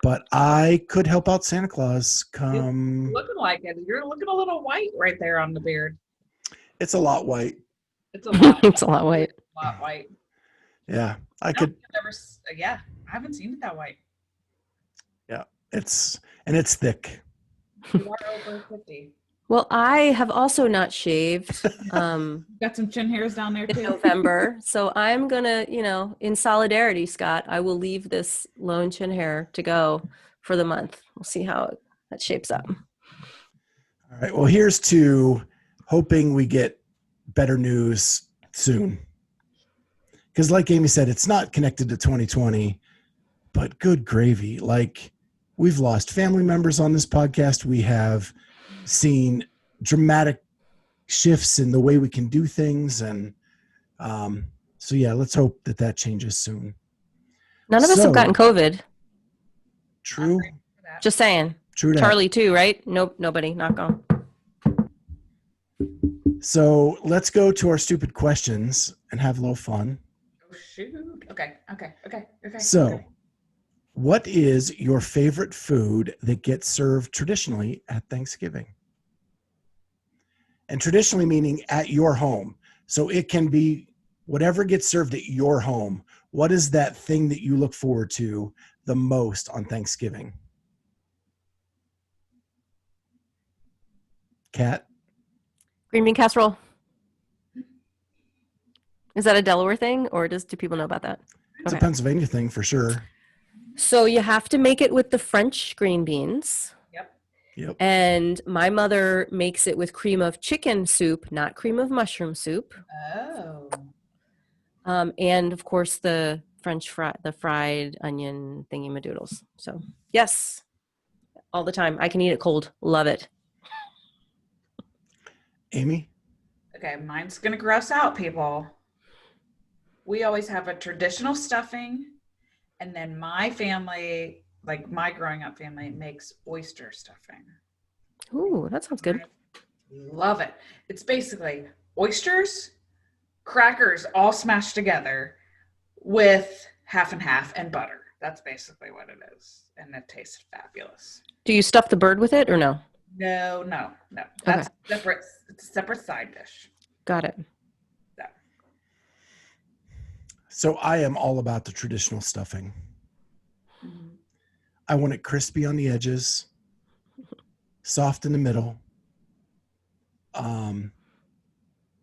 But I could help out Santa Claus come. You're looking like it. You're looking a little white right there on the beard. It's a lot white. It's a lot. It's a lot white. A lot white. Yeah, I haven't seen it that white. Yeah, it's thick. You are over 50. Well, I have also not shaved. Got some chin hairs down there In too. November. So I'm going to, in solidarity, Scott, I will leave this lone chin hair to go for the month. We'll see how that shapes up. All right. Well, here's to hoping we get better news soon. Because like Amy said, it's not connected to 2020, but good gravy. Like, we've lost family members on this podcast. We have seen dramatic shifts in the way we can do things. And so, yeah, let's hope that changes soon. None of us have gotten COVID. True. Just saying. True. Charlie too, right? Nope. Nobody. Not gone. So let's go to our stupid questions and have a little fun. Oh, shoot. Okay. So what is your favorite food that gets served traditionally at Thanksgiving? And traditionally meaning at your home. So it can be whatever gets served at your home. What is that thing that you look forward to the most on Thanksgiving? Kat? Green bean casserole. Is that a Delaware thing, or do people know about that? It's a Pennsylvania thing for sure. So you have to make it with the French green beans. Yep. And my mother makes it with cream of chicken soup, not cream of mushroom soup. Oh. And of course the the fried onion thingy-madoodles. So yes, all the time. I can eat it cold. Love it. Amy? Okay, mine's gonna gross out people. We always have a traditional stuffing, and then my family, like my growing up family, makes oyster stuffing. Ooh, that sounds good. I love it. It's basically oysters, crackers all smashed together with half and half and butter. That's basically what it is. And it tastes fabulous. Do you stuff the bird with it or no? No. That's separate. It's a separate side dish. Got it. So I am all about the traditional stuffing. Mm-hmm. I want it crispy on the edges, soft in the middle.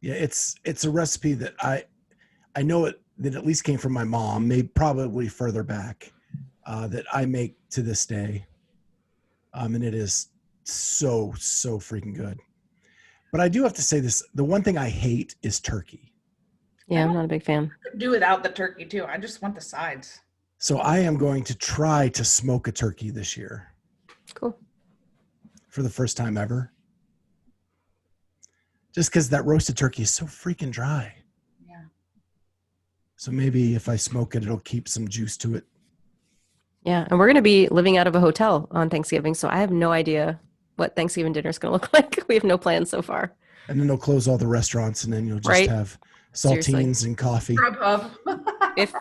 Yeah, it's a recipe that I know it that at least came from my mom, maybe probably further back, that I make to this day. And it is so freaking good. But I do have to say this, the one thing I hate is turkey. Yeah, I'm not a big fan. I could do without the turkey too. I just want the sides. So I am going to try to smoke a turkey this year. Cool. For the first time ever. just because that roasted turkey is so freaking dry. Yeah. So maybe if I smoke it, it'll keep some juice to it. Yeah. And we're going to be living out of a hotel on Thanksgiving. So I have no idea what Thanksgiving dinner is going to look like. We have no plans so far. And then they'll close all the restaurants, and then you'll just Right. have Seriously. saltines and coffee. Grubhub.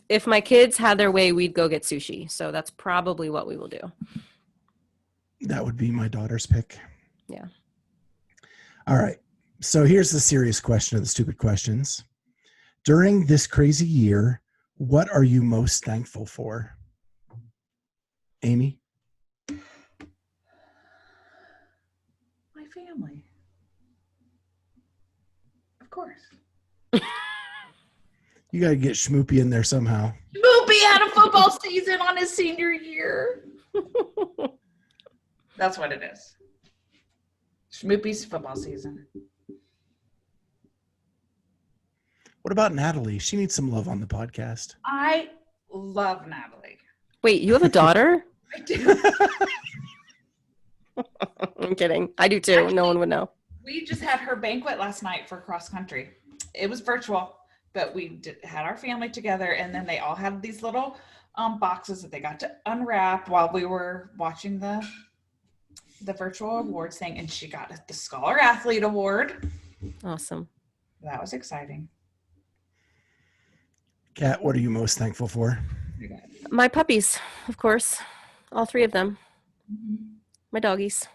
If my kids had their way, we'd go get sushi. So that's probably what we will do. That would be my daughter's pick. Yeah. All right. So here's the serious question of the stupid questions. During this crazy year, what are you most thankful for? Amy? My family. Of course. You got to get Schmoopy in there somehow. Schmoopy had a football season on his senior year. That's what it is. Schmoopy's football season. What about Natalie? She needs some love on the podcast. I love Natalie. Wait, you have a daughter? I do. I'm kidding. I do too. Actually, no one would know. We just had her banquet last night for cross country. It was virtual, but we had our family together, and then they all had these little boxes that they got to unwrap while we were watching the virtual awards thing, and she got the Scholar Athlete Award. Awesome. That was exciting. Kat, what are you most thankful for? My puppies, of course. All three of them. My doggies.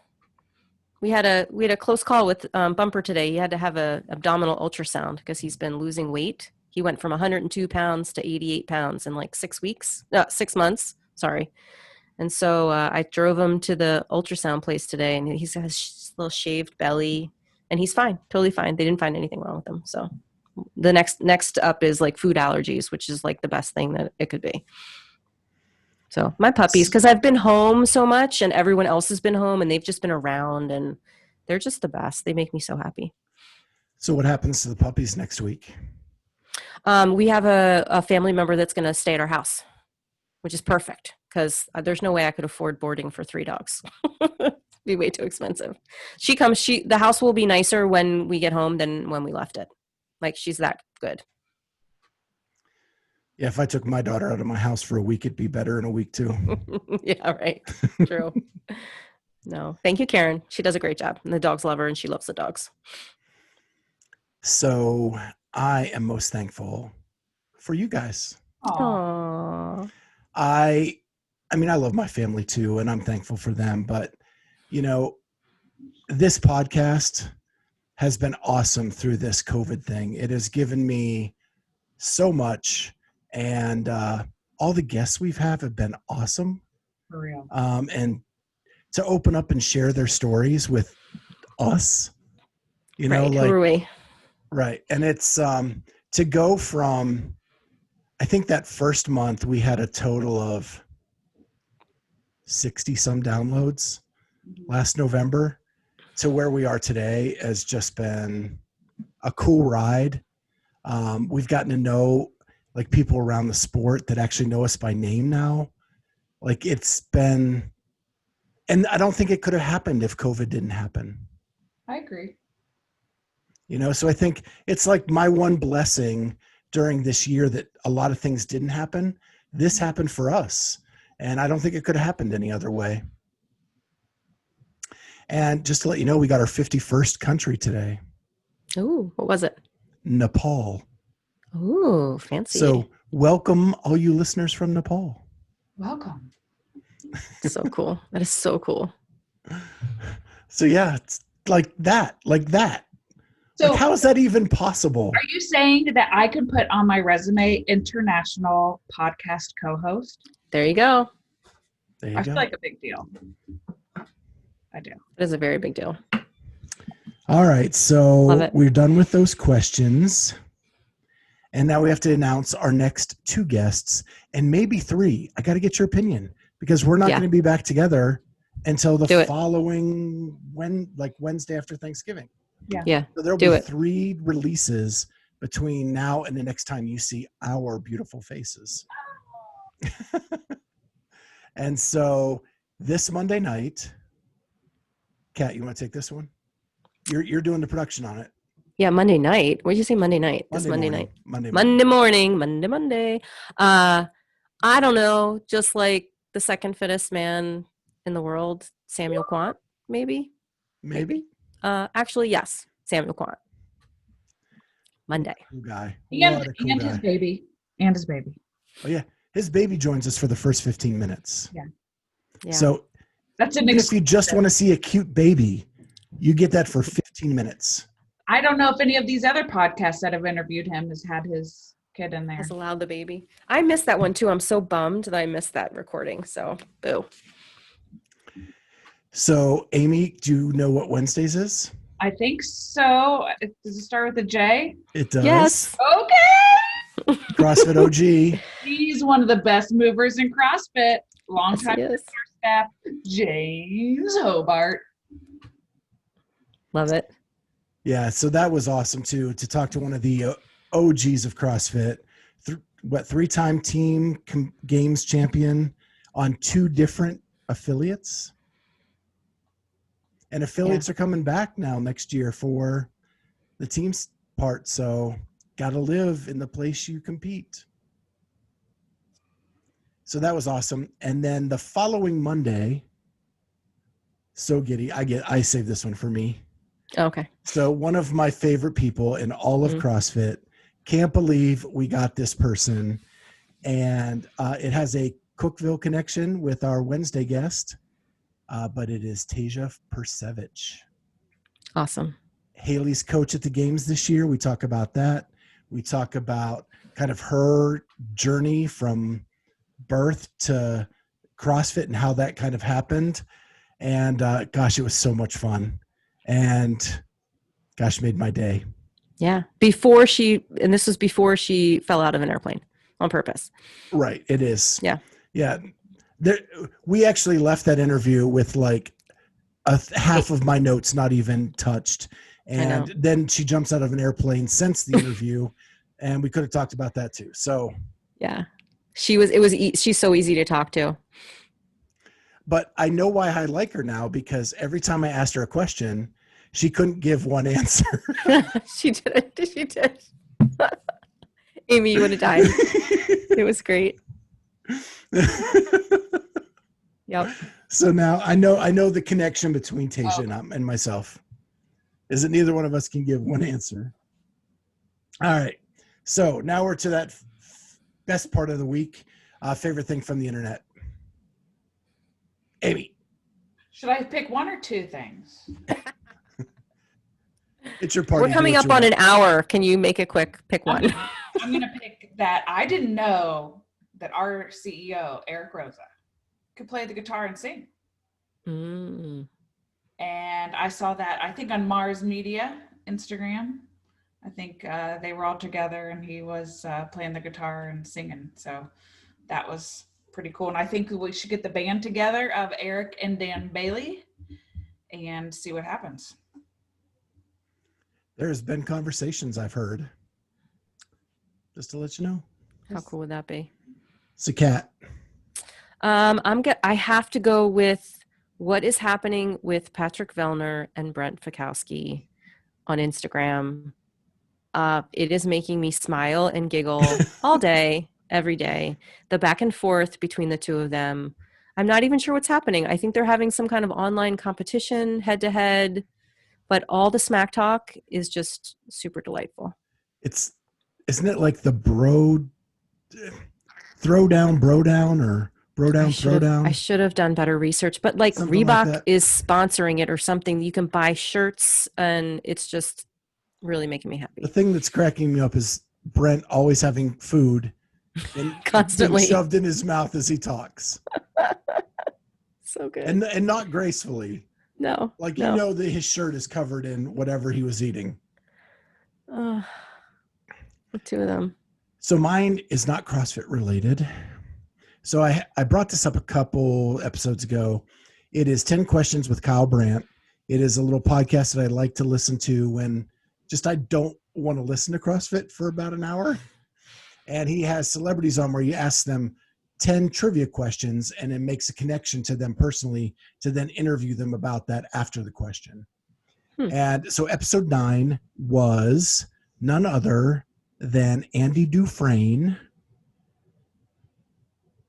We had a close call with Bumper today. He had to have a abdominal ultrasound because he's been losing weight. He went from 102 pounds to 88 pounds in like 6 months. Sorry. And so I drove him to the ultrasound place today, and he's got his little shaved belly, and he's fine, totally fine. They didn't find anything wrong with him. So the next up is like food allergies, which is like the best thing that it could be. So my puppies, because I've been home so much and everyone else has been home and they've just been around and they're just the best. They make me so happy. So what happens to the puppies next week? We have a family member that's going to stay at our house, which is perfect because there's no way I could afford boarding for 3 dogs. It'd be way too expensive. The house will be nicer when we get home than when we left it. Like she's that good. Yeah, if I took my daughter out of my house for a week, it'd be better in a week too. Yeah, right. True. No, thank you, Karen. She does a great job. And the dogs love her and she loves the dogs. So I am most thankful for you guys. Aww. I mean, I love my family too, and I'm thankful for them. But, you know, this podcast has been awesome through this COVID thing. It has given me so much. And all the guests we've have been awesome. For real. And to open up and share their stories with us, you know, like, right. And it's to go from, I think that first month we had a total of 60 some downloads last November to where we are today has just been a cool ride. We've gotten to know like people around the sport that actually know us by name now. Like it's been, and I don't think it could have happened if COVID didn't happen. I agree. You know, so I think it's like my one blessing during this year that a lot of things didn't happen. This happened for us. And I don't think it could have happened any other way. And just to let you know, we got our 51st country today. Ooh, what was it? Nepal. Ooh, fancy. So welcome all you listeners from Nepal. Welcome. So cool. That is so cool. So yeah, it's like that. So like, how is that even possible? are you saying that I can put on my resume international podcast co-host? There you go. There you I go. feel like a big deal. I do. It is a very big deal. All right. Love So it. we're done with those questions. And now we have to announce our next 2 guests and maybe 3. I got to get your opinion because we're not Yeah. going to be back together until Do the it. following Wednesday after Thanksgiving. Yeah. So there'll Do be it. 3 releases between now and the next time you see our beautiful faces. And so this Monday night, Kat, you want to take this one? You're doing the production on it. Yeah, Monday night. What did you say Monday night? This Monday night. Monday morning. Monday. I don't know. Just like the second fittest man in the world, Samuel Quant, maybe. Actually, yes, Samuel Quant. Monday. Cool guy. And his baby. Oh yeah, his baby joins us for the first 15 minutes. Yeah. So that's if you just want to see a cute baby, you get that for 15 minutes. I don't know if any of these other podcasts that have interviewed him has had his kid in there. Has allowed the baby. I missed that one too. I'm so bummed that I missed that recording. So, boo. So, Amy, do you know what Wednesdays is? I think so. Does it start with a J? It does. Yes. Okay. CrossFit OG. He's one of the best movers in CrossFit. Long time staff, James Hobart. Love it. Yeah, so that was awesome too, to talk to one of the OGs of CrossFit. Three-time team games champion on 2 different affiliates. And affiliates are coming back now next year for the team's part. So got to live in the place you compete. So that was awesome. And then the following Monday, so giddy. I saved this one for me. Okay. So one of my favorite people in all of CrossFit, can't believe we got this person. And it has a Cookeville connection with our Wednesday guest, but it is Tasia Persevich. Awesome. Haley's coach at the games this year. We talk about that. We talk about kind of her journey from birth to CrossFit and how that kind of happened. And gosh, it was so much fun. And gosh, made my day. Yeah. This was before she fell out of an airplane on purpose. Right. It is. Yeah. Yeah. We actually left that interview with like half of my notes not even touched. And then she jumps out of an airplane since the interview, and we could have talked about that too. So yeah, she's so easy to talk to. But I know why I like her now, because every time I asked her a question, she couldn't give one answer. She did. Amy, you would have died. It was great. Yep. So now I know the connection between Tasia and myself is that neither one of us can give one answer. All right. So now we're to that best part of the week. Favorite thing from the internet. Amy. Should I pick one or 2 things? It's your party. We're coming up on an hour. Can you make it quick? Pick one. I'm going to pick that. I didn't know that our CEO, Eric Roza, could play the guitar and sing. And I saw that, I think, on Mars Media Instagram. I think they were all together and he was playing the guitar and singing. So that was pretty cool. And I think we should get the band together of Eric and Dan Bailey and see what happens. There's been conversations I've heard. Just to let you know. How cool would that be? It's a cat. I have to go with what is happening with Patrick Vellner and Brent Fikowski on Instagram. It is making me smile and giggle all day, every day. The back and forth between the two of them. I'm not even sure what's happening. I think they're having some kind of online competition head to head, but all the smack talk is just super delightful. Isn't it like the bro down, or bro down, throw down? I should have done better research, but like something Reebok like is sponsoring it or something. You can buy shirts and it's just really making me happy. The thing that's cracking me up is Brent always having food and constantly shoved in his mouth as he talks. So good. And not gracefully. No. Like, you know that his shirt is covered in whatever he was eating. The 2 of them. So mine is not CrossFit related. So I brought this up a couple episodes ago. It is 10 Questions with Kyle Brandt. It is a little podcast that I like to listen to when just I don't want to listen to CrossFit for about an hour. And he has celebrities on where you ask them 10 trivia questions and it makes a connection to them personally to then interview them about that after the question. And so episode 9 was none other than Andy Dufresne.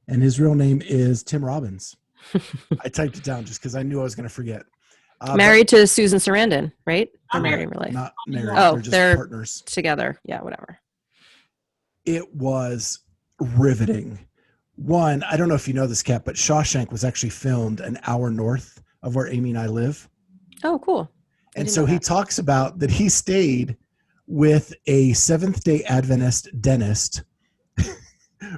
And his real name is Tim Robbins. I typed it down just because I knew I was going to forget. Married to Susan Sarandon, right? They're married in real life. Not married. Oh, they're just they're partners together. Yeah, whatever. It was riveting. One, I don't know if you know this, Kat, but Shawshank was actually filmed an hour north of where Amy and I live. Oh, cool. And so he talks about that he stayed with a Seventh-day Adventist dentist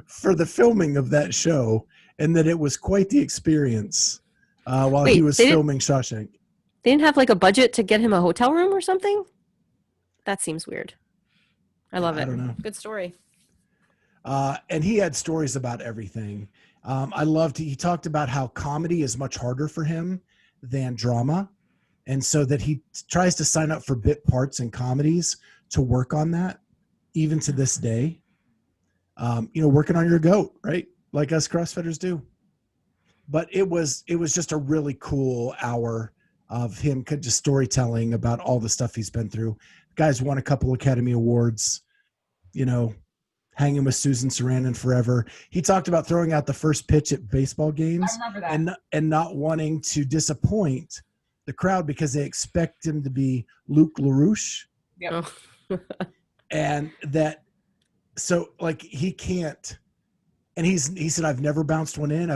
for the filming of that show, and that it was quite the experience while he was filming Shawshank. They didn't have like a budget to get him a hotel room or something? That seems weird. I love it. I don't know. Good story. And he had stories about everything. He talked about how comedy is much harder for him than drama. And so that he tries to sign up for bit parts in comedies to work on that, even to this day. Working on your goat, right? Like us CrossFitters do. But it was just a really cool hour of him just storytelling about all the stuff he's been through. Guy's won a couple Academy Awards, hanging with Susan Sarandon forever. He talked about throwing out the first pitch at baseball games. I remember that. And not wanting to disappoint the crowd because they expect him to be Luke LaRouche. Yep. And that, so like he can't, and he said, I've never bounced one in.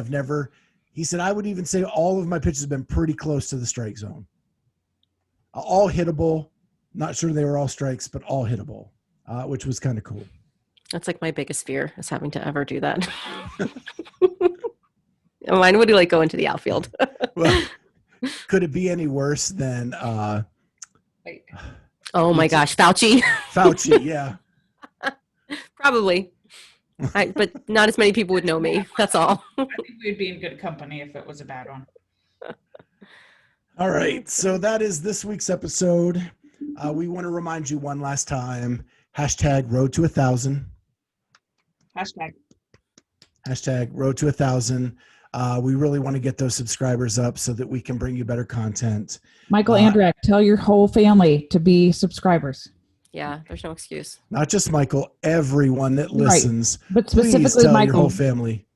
He said, I would even say all of my pitches have been pretty close to the strike zone. All hittable. Not sure they were all strikes, but all hittable, which was kind of cool. That's like my biggest fear, is having to ever do that. Mine would like go into the outfield. Well, could it be any worse than oh my gosh, Fauci. Fauci, yeah. Probably. But not as many people would know me. That's all. I think we'd be in good company if it was a bad one. All right. So that is this week's episode. We want to remind you one last time, #road to 1,000. Hashtag road to 1,000. We really want to get those subscribers up so that we can bring you better content. Michael Andrak, tell your whole family to be subscribers. Yeah, there's no excuse. Not just Michael, everyone that listens. Right. But please specifically tell Michael. your whole family.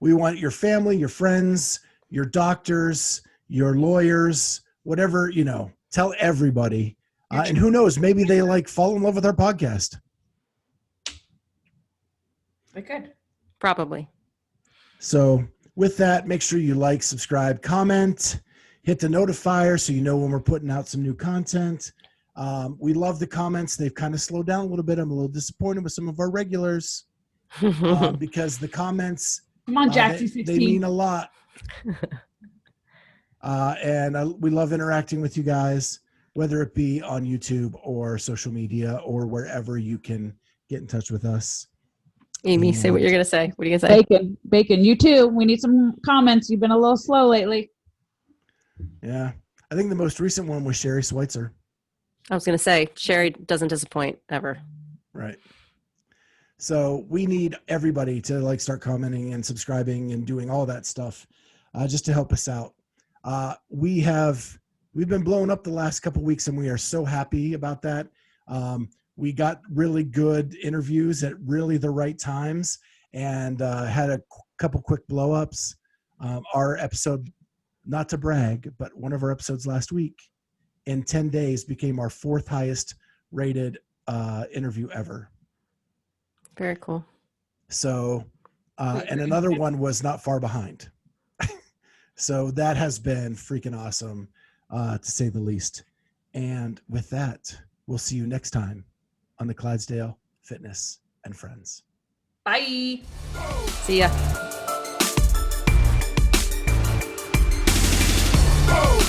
We want your family, your friends, your doctors, your lawyers, whatever, tell everybody. And who knows, maybe they fall in love with our podcast. They could. Probably. So with that, make sure you like, subscribe, comment, hit the notifier so you know when we're putting out some new content. We love the comments. They've kind of slowed down a little bit. I'm a little disappointed with some of our regulars because the comments, come on, Jackson, they mean a lot. We love interacting with you guys, whether it be on YouTube or social media or wherever you can get in touch with us. Amy, say what you're going to say. What are you going to say? Bacon, you too. We need some comments. You've been a little slow lately. Yeah. I think the most recent one was Sherry Schweitzer. I was going to say, Sherry doesn't disappoint ever. Right. So we need everybody to start commenting and subscribing and doing all that stuff just to help us out. We've been blowing up the last couple of weeks and we are so happy about that. We got really good interviews at really the right times and had a couple quick blow ups. Our episode, not to brag, but one of our episodes last week in 10 days became our 4th highest rated interview ever. Very cool. So, and another one was not far behind. So that has been freaking awesome, to say the least. And with that, we'll see you next time on the Clydesdale Fitness and Friends. Bye. See ya. Whoa.